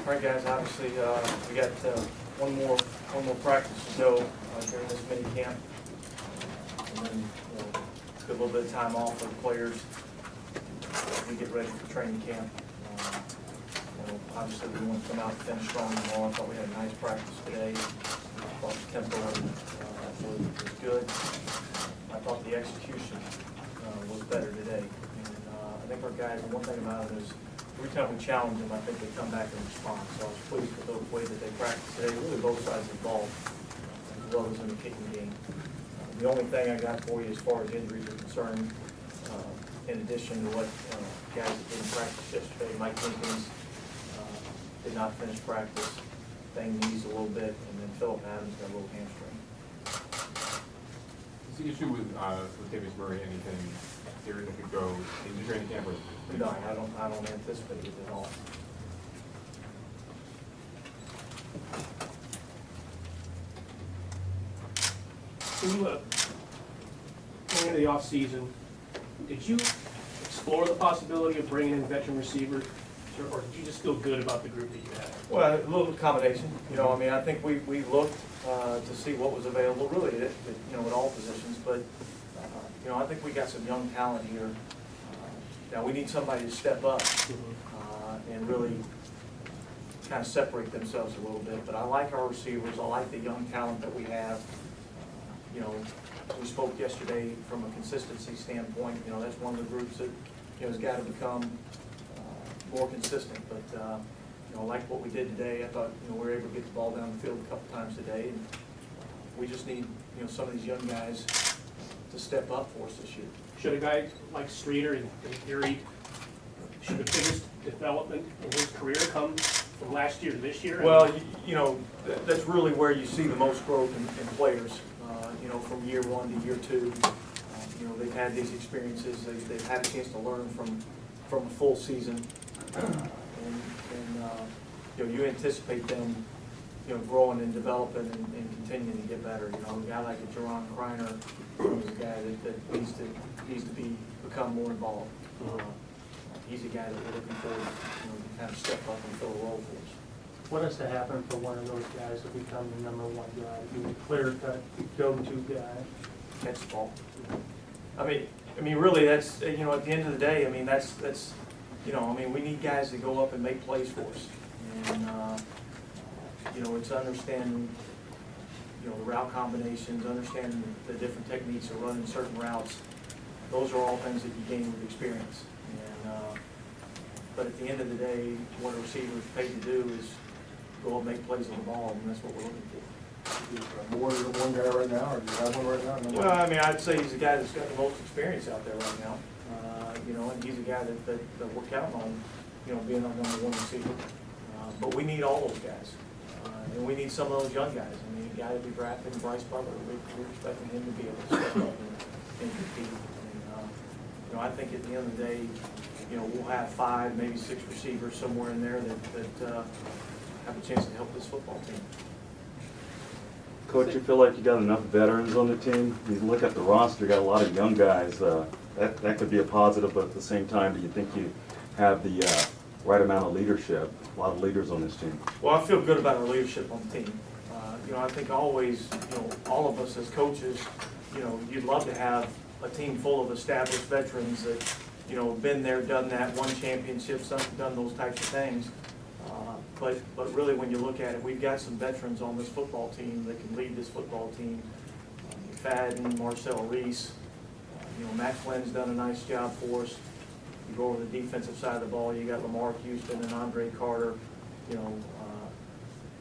All right, guys. Obviously, we got one more practice to go during this mini camp, and then let's get a little bit of time off for the players as we get ready for training camp. Obviously, we want to come out and finish strong tomorrow. I thought we had a nice practice today. I thought the tempo was good. I thought the execution was better today. And I think our guys, the one thing about it is, every time we challenge them, I think they come back and respond. So I was pleased with the way that they practiced today, really both sides of the ball, as well as in the kicking game. The only thing I got for you as far as injuries are concerned, in addition to what guys that didn't practice yesterday, Mike Jenkins did not finish practice, banged knees a little bit, and then Philip Adams got a little hamstring. Is the issue with Davis Murray anything serious that could go into training camp? Or No, I don't anticipate it at all. Going into the off-season, did you explore the possibility of bringing in veteran receivers, or did you just feel good about the group that you had? Well, a little combination. I mean, I think we looked to see what was available, really, at all positions. But I think we got some young talent here. Now we need somebody to step up and really kind of separate themselves a little bit. But I like our receivers. I like the young talent that we have. We spoke yesterday from a consistency standpoint. That's one of the groups that has got to become more consistent. But I like what we did today. I thought we were able to get the ball down the field a couple times today, and we just need some of these young guys to step up for us this year. Should a guy like Streeter, in theory, should the biggest development in his career come from last year to this year? Well, that's really where you see the most growth in players. From year one to year two, they've had these experiences. They've had a chance to learn from a full season, and you anticipate them, growing and developing and continuing to get better. A guy like a Jerron Kreiner is a guy that needs to become more involved. He's a guy that we're looking forward to kind of step up and fill a role for us. What has to happen for one of those guys to become the number one guy, be the clear-cut go-to guy? Catch the ball. I mean, really, that's at the end of the day, that's we need guys to go up and make plays for us, and it's understanding the route combinations, understanding the different techniques of running certain routes. Those are all things that you gain with experience. And but at the end of the day, what a receiver is paid to do is go up and make plays on the ball, and that's what we're looking for. More than one guy right now, or do you have one right now? Well, I'd say he's the guy that's got the most experience out there right now. And he's a guy that we're counting on, being our number one receiver. But we need all those guys, and we need some of those young guys. A guy that we drafted, Bryce Butler, we're expecting him to be able to step up and compete. And I think at the end of the day, we'll have 5, maybe 6 receivers somewhere in there that have a chance to help this football team. Coach, you feel like you got enough veterans on the team? You look at the roster, you got a lot of young guys. That could be a positive, but at the same time, do you think you have the right amount of leadership? A lot of leaders on this team. Well, I feel good about our leadership on the team. I think always, all of us as coaches, you'd love to have a team full of established veterans that, been there, done that, won championships, done those types of things. But really, when you look at it, we've got some veterans on this football team that can lead this football team. McFadden, Marcel Reese, Matt Flynn's done a nice job for us. You go over the defensive side of the ball, you got Lamar Houston and Andre Carter,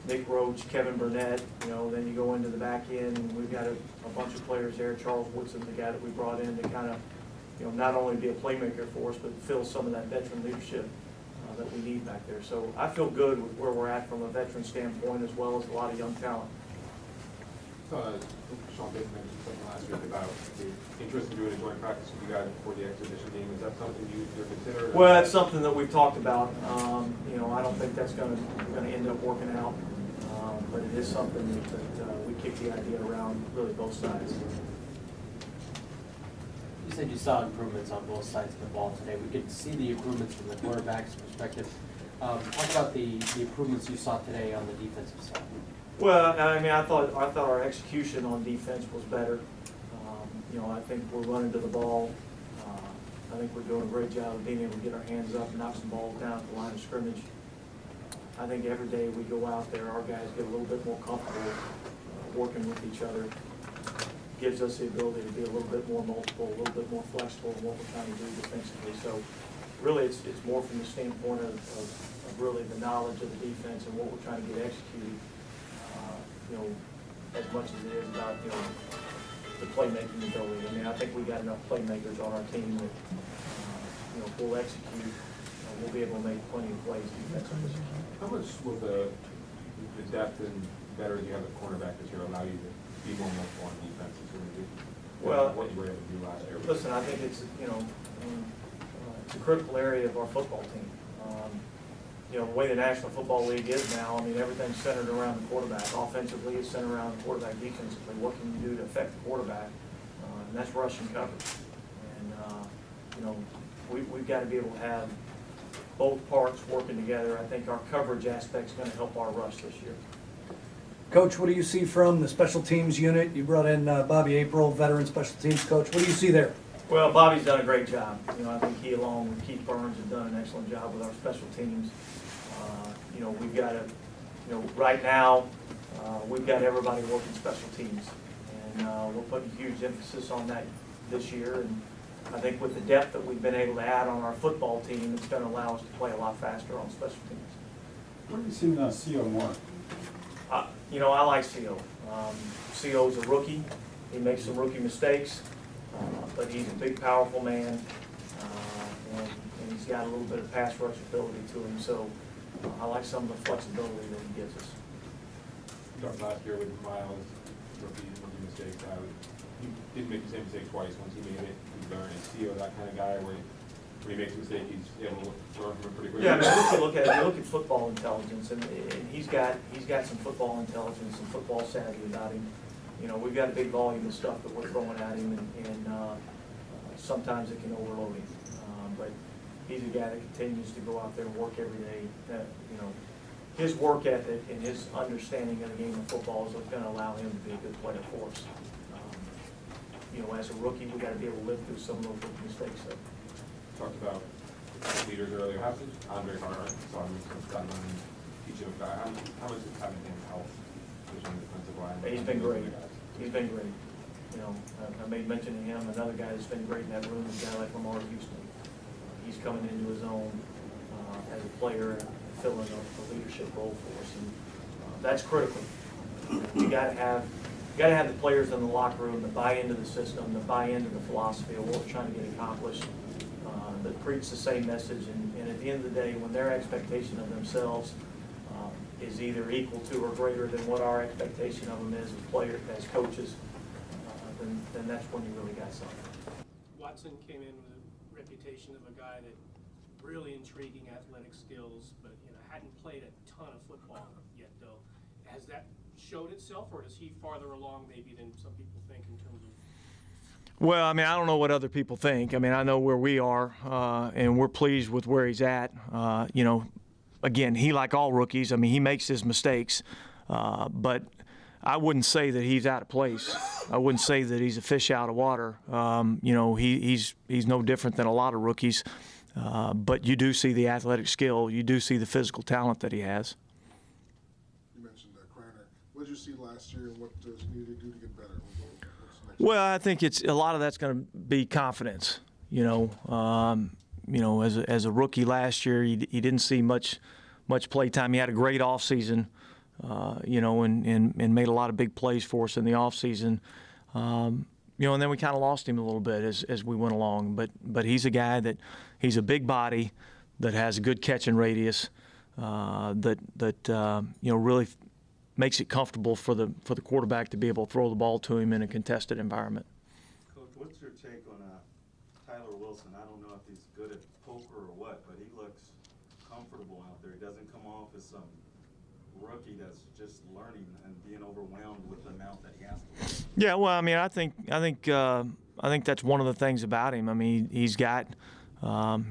Nick Roach, Kevin Burnett, then you go into the back end, and we've got a bunch of players there. Charles Woodson's the guy that we brought in to kind of, not only be a playmaker for us, but fill some of that veteran leadership that we need back there. So I feel good with where we're at from a veteran standpoint, as well as a lot of young talent. Sean Bates mentioned something last week about the interest in doing a joint practice with you guys before the exhibition game. Is that something you're considering? Well, that's something that we've talked about. I don't think that's going to end up working out, but it is something that we kick the idea around really both sides. You said you saw improvements on both sides of the ball today. We could see the improvements from the quarterback's perspective. Talk about the improvements you saw today on the defensive side. Well, I mean, I thought our execution on defense was better. You know, I think we're running to the ball. I think we're doing a great job of being able to get our hands up and knock some balls down at the line of scrimmage. I think every day we go out there, our guys get a little bit more comfortable working with each other. Gives us the ability to be a little bit more multiple, a little bit more flexible in what we're trying to do defensively. So really it's more from the standpoint of really the knowledge of the defense and what we're trying to get executed, you know, as much as it is about, you know, the playmaking ability. I mean, I think we got enough playmakers on our team that, you know, if we'll execute, we'll be able to make plenty of plays defensively. How much will the depth and veterans you have at cornerback this year allow you to be more multiple on defense? Well, what you were able to do last year? Listen, I think it's, you know, it's a critical area of our football team. You know, the way the National Football League is now, I mean, everything's centered around the quarterback. Offensively, it's centered around the quarterback. Defensively, what can you do to affect the quarterback? And that's rush and coverage. And, you know, we've got to be able to have both parts working together. I think our coverage aspect's going to help our rush this year. Coach, what do you see from the special teams unit? You brought in Bobby April, veteran special teams coach. What do you see there? Well, Bobby's done a great job. You know, I think he, along with Keith Burns, have done an excellent job with our special teams. You know, we've got you know, right now, we've got everybody working special teams. And we're putting huge emphasis on that this year. And I think with the depth that we've been able to add on our football team, it's going to allow us to play a lot faster on special teams. What have you seen on CO more? You know, I like CO. CO's a rookie. He makes some rookie mistakes, but he's a big, powerful man, and he's got a little bit of pass rush ability to him. So I like some of the flexibility that he gives us. You talked last year with Miles, rookie mistakes. He didn't make the same mistake twice. Once he made it, he learned. Is CO that kind of guy where when he makes a mistake, he's able to learn from it pretty quickly? Yeah, I mean, you look at football intelligence, and he's got some football intelligence and football savvy about him. You know, we've got a big volume of stuff that we're throwing at him, and sometimes it can overload him. But he's a guy that continues to go out there and work every day. You know, his work ethic and his understanding of the game of football is what's going to allow him to be a good player for us. You know, as a rookie, we got to be able to live through some of those rookie mistakes. So. Talked about leaders earlier. How did Andre Carter, so I'm gotten on teaching him guy. How much is having him help, especially on the defensive line? He's been great. He's been great. You know, I made mention to him. Another guy that's been great in that room is a guy like Lamar Houston. He's coming into his own as a player and filling a leadership role for us, and that's critical. You got to have the players in the locker room that buy into the system, that buy into the philosophy of what we're trying to get accomplished. That preach the same message, and at the end of the day, when their expectation of themselves is either equal to or greater than what our expectation of them is as players, as coaches, then that's when you really got something. Watson came in with a reputation of a guy that really intriguing athletic skills, but you know hadn't played a ton of football yet. Though, has that showed itself, or is he farther along maybe than some people think in terms of? Well, I mean, I don't know what other people think. I mean, I know where we are, and we're pleased with where he's at. You know, again, he, like all rookies, I mean, he makes his mistakes, but I wouldn't say that he's out of place. I wouldn't say that he's a fish out of water. You know, he's no different than a lot of rookies, but you do see the athletic skill. You do see the physical talent that he has. You mentioned Kreiner. What did you see last year, and what does he need to do to get better? Well, I think it's a lot of that's going to be confidence. You know, as a rookie last year, he didn't see much play time. He had a great off season, you know, and made a lot of big plays for us in the off season. You know, and then we kind of lost him a little bit as we went along. But he's a guy that he's a big body that has a good catching radius. That you know really makes it comfortable for the quarterback to be able to throw the ball to him in a contested environment. Coach, what's your take on Tyler Wilson? I don't know if he's good at poker or what, but he looks comfortable out there. He doesn't come off as some rookie that's just learning and being overwhelmed with the amount that he has to learn. Yeah, well, I mean, I think that's one of the things about him. I mean, he's got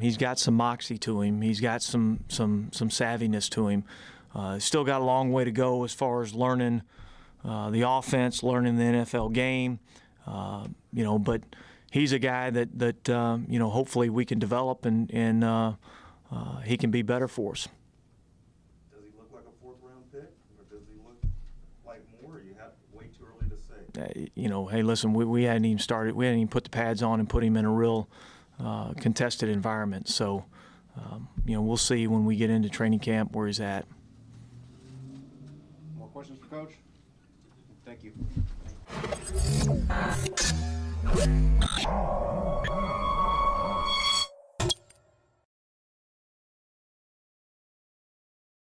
He's got some moxie to him. He's got some savviness to him. Still got a long way to go as far as learning the offense, learning the NFL game. But he's a guy that hopefully we can develop and he can be better for us. Does he look like a fourth-round pick, or does he look like more? You have way too early to say. Hey, listen, we hadn't even started. We hadn't even put the pads on and put him in a real contested environment. So, we'll see when we get into training camp where he's at. More questions for Coach? Thank you.